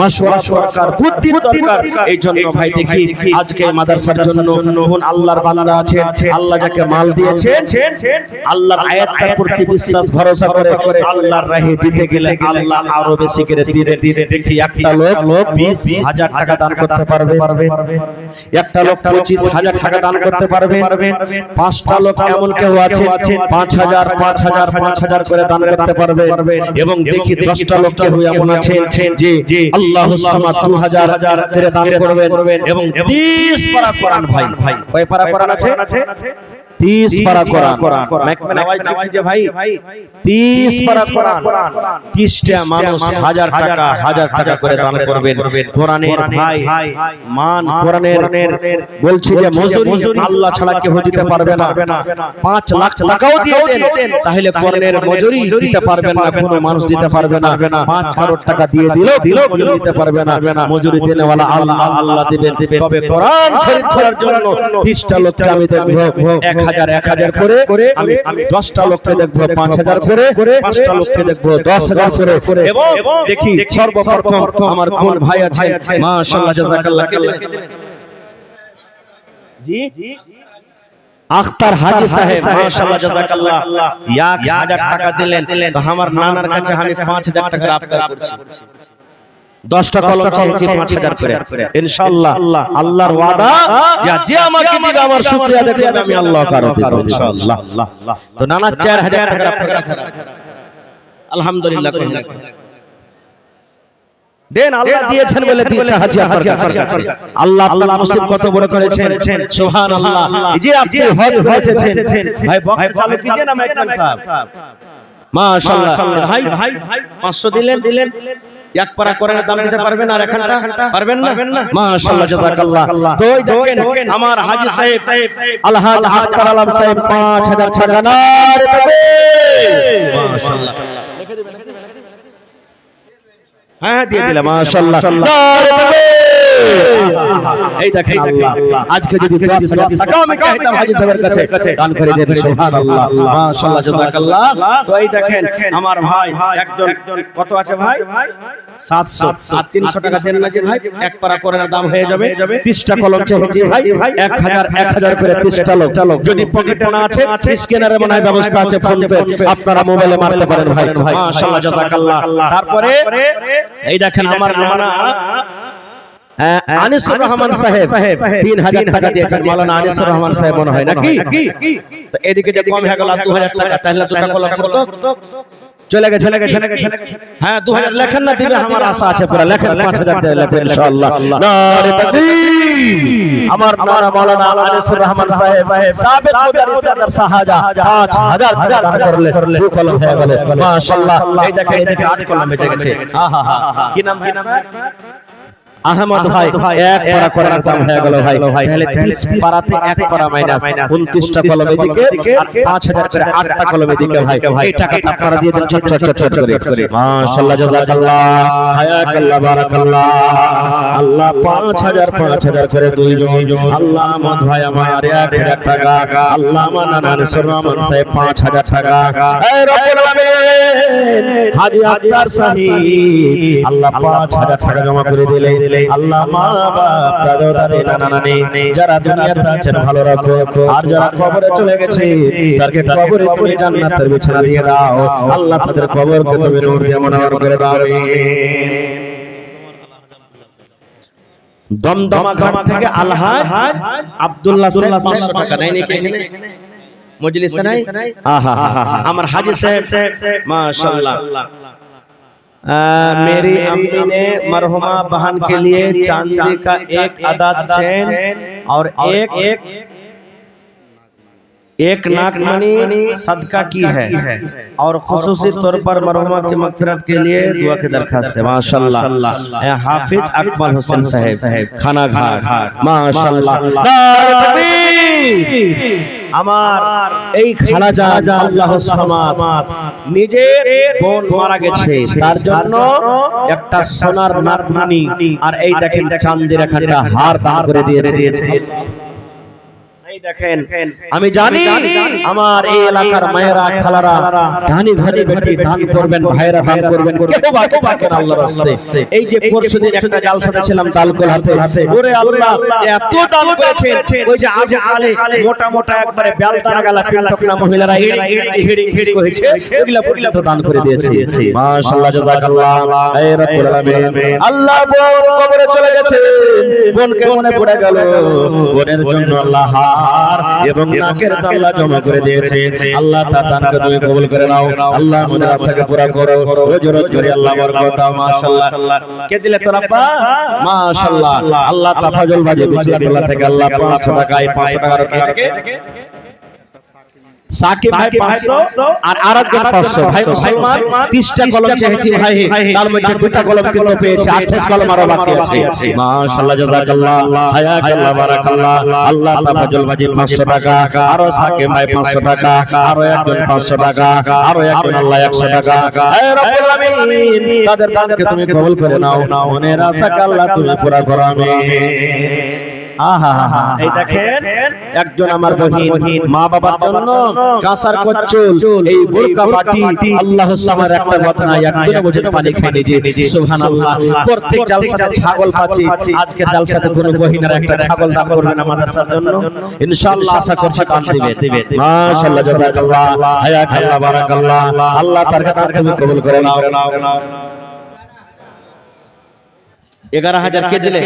মাশওয়ারা দরকার, বুদ্ধির দরকার। এই জন্য ভাই দেখি আজকে মাদ্রাসার জন্য কোন আল্লাহর বান্দা আছেন, আল্লাহ যাকে মাল দিয়েছেন, আল্লাহর আয়াতটার প্রতি বিশ্বাস ভরসা করে আল্লাহর রাহে দিতে গেলে আল্লাহ আরো বেশি করে দিবেন। দেখি একটা লোক 20,000 টাকা দান করতে পারবে, একটা লোক 25,000 টাকা দান করতে পারবে, 5টা লোক এমন কেউ আছে 5,000 5,000 5,000 করে দান করতে পারবে। এবং দেখি 10টা লোক কেউ এমন আছে যে আল্লাহুস সামাদ 2,000 করে দান করবেন। এবং 30 পারা কোরআন ভাই, কয় পারা কোরআন আছে? 30 পারা কোরআন। মাইকম্যান আওয়াজ দিচ্ছে ভাই, 30 পারা কোরআন, 30টা মানুষ 1000 টাকা করে দান করবেন। কোরআনের ভাই মান, কোরআনের বলছি যে মজুরি আল্লাহ ছাড়া কেউ দিতে পারবে না। 5 লাখ টাকাও দিয়ে দেন, তাহলে কোরআনের মজুরি দিতে পারবেন না, কোনো মানুষ দিতে পারবে না। 5 করোড় টাকা দিয়ে দিলেও মজুরি দিতে পারবে না। মজুরি দেনেওয়ালা আল্লাহ দিবেন। তবে কোরআন খরিদ করার জন্য 30টা লোককে আমি দেখব 1,000 করে, আমি 10টা লোককে দেখবো 5,000 করে, 5টা লোককে দেখবো 10,000 করে। এবং দেখি সর্বপ্রথম আমার কোন ভাই আছে, মাশাআল্লাহ জাযাকাল্লাহ, কে দিলেন? জি আখতার হাজী সাহেব, মাশাআল্লাহ জাযাকাল্লাহ, 1,000 টাকা দিলেন। তো আমার নানার কাছে আমি 5,000 টাকা আবদার করছি, 10টা কলম চাইছি 5,000 করে। ইনশাআল্লাহ আল্লাহর ওয়াদা, যে আমাকে দিবে আমার শুকরিয়া দেখবে আমি আল্লাহ কারো দেব ইনশাআল্লাহ। তো নানা 4,000 টাকা আপনার কাছে আলহামদুলিল্লাহ দেন, আল্লাহ দিয়েছেন বলে দিয়েছে হাজী আপনার কাছে। আল্লাহ আপনার নসিব কত বড় করেছেন, সুবহানাল্লাহ। এই যে আপনি হজ করেছেন ভাই, বক্স চালু कीजिए না মাইকম্যান সাহেব, মাশাআল্লাহ। ভাই 500 দিলেন, এক পারা কোরআনের দাম দিতে পারবেন আর এখানটা পারবেন না? মাশাআল্লাহ জাযাকাল্লাহ। তো এই দেখেন আমার হাজী সাহেব আলহাজ আখতার আলম সাহেব 5,000 টাকা নারে তাকবীর, মাশাআল্লাহ। লিখে দিবেন, হ্যাঁ দিয়ে দিলাম, মাশাআল্লাহ নারে তাকবীর। এই দেখেন আল্লাহ আজকে যদি 10,000 টাকা আমি চাইতাম হাজী সাহেবের কাছে, দান করে দেন, সুবহানাল্লাহ, মাশাআল্লাহ জাযাকাল্লাহ। তো এই দেখেন আমার ভাই একজন কত আছে ভাই, 700 আর 300 টাকা দেন না যে ভাই, এক পারা কোরআনের দাম হয়ে যাবে। 30টা কলম চাইছি ভাই, 1,000 করে 30টা লোক। যদি পকেটে না আছে স্ক্যানারে মনে হয় ব্যবস্থা আছে, ফোন পে আপনারা মোবাইলে মারতে পারেন ভাই, মাশাআল্লাহ জাযাকাল্লাহ। তারপরে এই দেখেন আমার নানা আনিসুর রহমান সাহেব 3,000 টাকা দিয়েছেন, মাওলানা আনিসুর রহমান সাহেব মনে হয় নাকি? তো এদিকে যে কম হয়ে গেল 2,000 টাকা, তাহলে দুটো কলম করতো চলে গেছে। হ্যাঁ 2,000 লেখেন না, দিবে আমার আশা আছে পুরো, লেখেন 5,000 দিয়ে লেখেন ইনশাআল্লাহ। নারে তাকবীর। আমার নানা মাওলানা আনিসুর রহমান সাহেব সাবেক মুদারিস আদার সাহাজা 5,000 টাকা দান করলে 2 কলম হয়ে গেল, মাশাআল্লাহ। এই দেখেন এদিকে 8 কলম বেজে গেছে। আহা কি নাম ভাই? আহমদ ভাই, এক পারা কোরআনের দাম হয়ে গেল ভাই, তাহলে 30 পারাতে এক পারা মাইনাস 29টা কলম এদিকে আর 5,000 করে 8টা কলম এদিকে ভাই। এই টাকাটা আপনারা দিয়ে দেন চট করে, মাশাআল্লাহ জাযাকাল্লাহ, হায়াকাল্লাহ, বারাকাল্লাহ। আল্লাহ 5,000 করে দুইজন, আল্লাহ আহমদ ভাই আমার 1,000 টাকা, আল্লাহ আমার নানা আনিসুর রহমান সাহেব 5,000 টাকা। এই রব্বুল আলামিন হাজী আক্তার সাহেব আল্লাহ 5,000 টাকা জমা করে দিলেন। আল্লাহ মা বাপ দাদা দাদি নানা নানি যারা দুনিয়াতে আছেন ভালো রাখো, আর যারা কবরে চলে গেছে তাদেরকে কবরে তুমি জান্নাতের বিছানা দিয়ে দাও, আল্লাহ তাদের কবরকে তুমি নূর দিয়ে মুনাওয়ার করে দাও। দমদমা ঘাট থেকে আলহাজ আব্দুল্লাহ সাহেব 500 টাকা নাই নাকি এখানে মজলিসে নাই? আহা আমার হাজী সাহেব माशाअल्लाह। मेरी अम्मी ने मरहुमा बहन के लिए चांदी का एक अदा चैन और एक नाकमनी सदका की है और खुसूसी तौर पर मरहुमा की मगफिरत के लिए दुआ की दरखास्त है। माशाल्लाह हाफिज अकमल हुसैन साहब खाना घाट माशाल्लाह। আমার এই খালাজা আল্লাহর সামাদ নিজে বোন মারা গেছে, তার জন্য একটা সোনার নাকমনি আর এই দেখেন চাঁদের একটা হার দান করে দিয়েছে। এই দেখেন, আমি জানি আমার এই এলাকার মায়েরা খালারা দানি ঘরে বেটি দান করবেন, ভাইরা দান করবেন, কেউ বাকি থাকেন আল্লাহর রাস্তায়। এই যে পরশুদিন একটা জালসাতে ছিলাম দালকোল হাতে, ওরে আল্লাহ এত দান করেছেন, ওই যে আগে আলে মোটা মোটা একবারে বেলদানা গালা পিন্টকনা মহিলারা হিড়িং হিড়িং হয়েছে, ওগুলা পর্যন্ত দান করে দিয়েছে। মাশাআল্লাহ জাযাকাল্লাহ। হে রব্বুল আলামিন, আল্লাহ বোন কবরে চলে গেছে, বোনকে মনে পড়ে গেল, বোনের জন্য আল্লাহ এবং নাকের তাল্লা জমা করে দিয়েছে। আল্লাহ তার দানকে তুমি কবুল করে নাও, আল্লাহ মনের আশাকে পুরা করো, রোজ রোজ করে আল্লাহ বরকত দাও। মাশাআল্লাহ। কে দিলে তোর আব্বা? মাশাআল্লাহ। আল্লাহ তাফাজুল বাজে বিচলাটোলা থেকে আল্লাহ 500 টাকা, এই 500 টাকার থেকে সাকিব ভাই 500 আর আরেকজন 500। ভাই মুসলমান 30টা কলম চেয়েছি ভাই, তার মধ্যে দুটো কলম কিন্তু পেয়েছে, 28 কলম আরো বাকি আছে। মাশাআল্লাহ জাযাকাল্লাহ, হায়াকাল্লাহ, বারাকাল্লাহ। আল্লাহ তাফাজুল বাজি 500 টাকা, আরো সাকিব ভাই 500 টাকা, আরো একজন 500 টাকা, আরো একজন আল্লাহ 100 টাকা। হে রব্বুল আলামিন, তাদের দানকে তুমি কবুল করে নাও, মনের আশাকে আল্লাহ তুমি পুরা করো। আমিন। এই দেখেন, একজন আমার বহিন মা বাবার জন্য কাঁসার কচ্চল, এই বোরকা বাটি, আল্লাহর সামার একটা কথা নাই, একদিন বুঝে পানি খেয়ে নিজে। সুবহানাল্লাহ। প্রত্যেক জালসাতে ছাগল পাচ্ছি, আজকে জালসাতে কোন বহিনের একটা ছাগল দান করবেন আমাদের জন্য, ইনশাআল্লাহ আশা করছি দান দিবেন। মাশাআল্লাহ জাযাকাল্লাহ, হায়াকাল্লাহ, বারাকাল্লাহ। আল্লাহ তার কাছে তুমি কবুল করে নাও। 11,000 কে দিলে?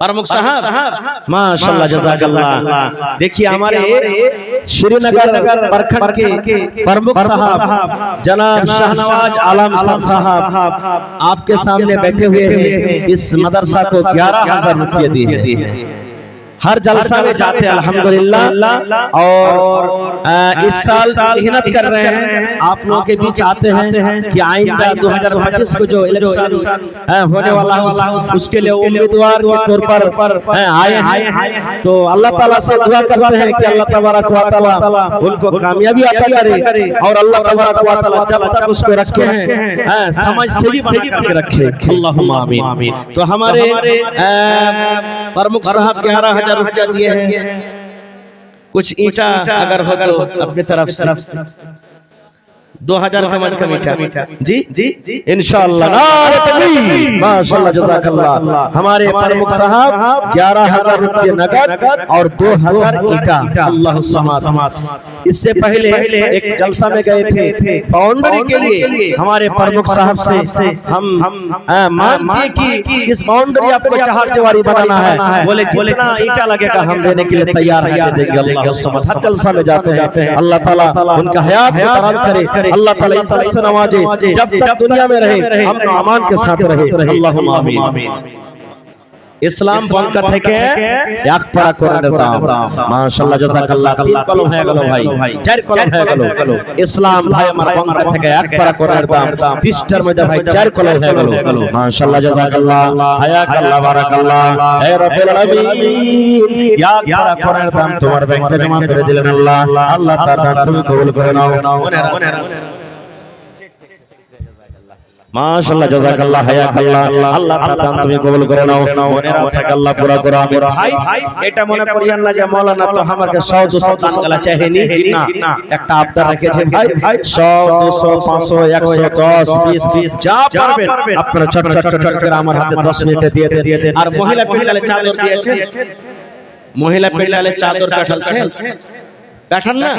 प्रमुख साहब माशाल्लाह जज़ाकल्लाह। देखिए हमारे श्रीनगर प्रखंड के प्रमुख साहब जनाब शाहनवाज आलम साहब आपके सामने बैठे हुए हैं, इस मदरसा को 11,000 रुपये दिए हैं। हर जलसा में जाते हैं अल्हम्दुलिल्लाह, और इस साल मेहनत कर रहे हैं, आप लोगों के बीच आते हैं कि आइंदा 2025 को जो इलेक्शन होने वाला है उसके लिए उम्मीदवार के तौर पर आए हैं। तो अल्लाह ताला से दुआ करते हैं कि अल्लाह तबारक व तआला उनको कामयाबी अता करे, और अल्लाह तबारक व तआला जब तक उसको रखे हैं समाज सेवी बना करके रखे। अल्लाहुम्मा आमीन। तो हमारे प्रमुख साहब 11,000 रुपया दिए हैं। कुछ ईंटा अगर हो तो अपनी तरफ से 2,000 का मत का मीठा जी इंशाअल्लाह। माशाअल्लाह जज़ाकल्लाह। हमारे प्रमुख साहब 11,000 रुपये नगद और 2,000 ईंटा। अल्लाह समाद। इससे पहले एक जलसा में गए थे, बाउंड्री के लिए हमारे प्रमुख साहब से हम मांगे कि इस बाउंड्री आपको 4 दीवारी बनाना है, बोले जितना ईंटा लगेगा हम देने के लिए तैयार हैं, देंगे। अल्लाह समाद। हर जलसा में जाते हैं, अल्लाह ताला उनका हयात को दराज करे, अल्लाह ताला इज्जत से नवाजे, जब तक दुनिया में रहे हम अमान के साथ रहे। अल्लाहुम्मा आमीन। ইসলাম বঙ্কা থেকে এক পারা কোরআনের দাম। মাশাআল্লাহ জাযাকাল্লাহ। 3 কলম হয়ে গেল ভাই, 4 কলম হয়ে গেল। ইসলাম ভাই আমার বঙ্কা থেকে এক পারা কোরআনের দাম 30টার মধ্যে ভাই 4 কলম হয়ে গেল। মাশাআল্লাহ জাযাকাল্লাহ, হায়াকাল্লাহ, বারাকাল্লাহ। হে রব্বুল আলামিন, এক পারা কোরআনের দাম তোমার ব্যাংকে জমা করে দিলেন আল্লাহ। আল্লাহ তার দান তুমি কবুল করে নাও। মাশাআল্লাহ জাযাকাল্লাহ, হায়াকাল্লাহ। আল্লাহ তার দান তুমি কবুল করে নাও, মনের আশাকে আল্লাহ পুরা করো। আমিন। ভাই এটা মনে করিয়েন না যে মাওলানা তো আমাকে 100 200 দান গলা চাহেনি, না, একটা আবদার রেখেছে ভাই। 100 200 500 110 20 যা পারবেন আপনারা ছোট ছোট করে আমার হাতে 10 মিনিটে দিয়ে দেন। আর মহিলা প্যান্ডেলে চাদর দিয়েছে, মহিলা প্যান্ডেলে চাদর পাঠালছে, পাঠান না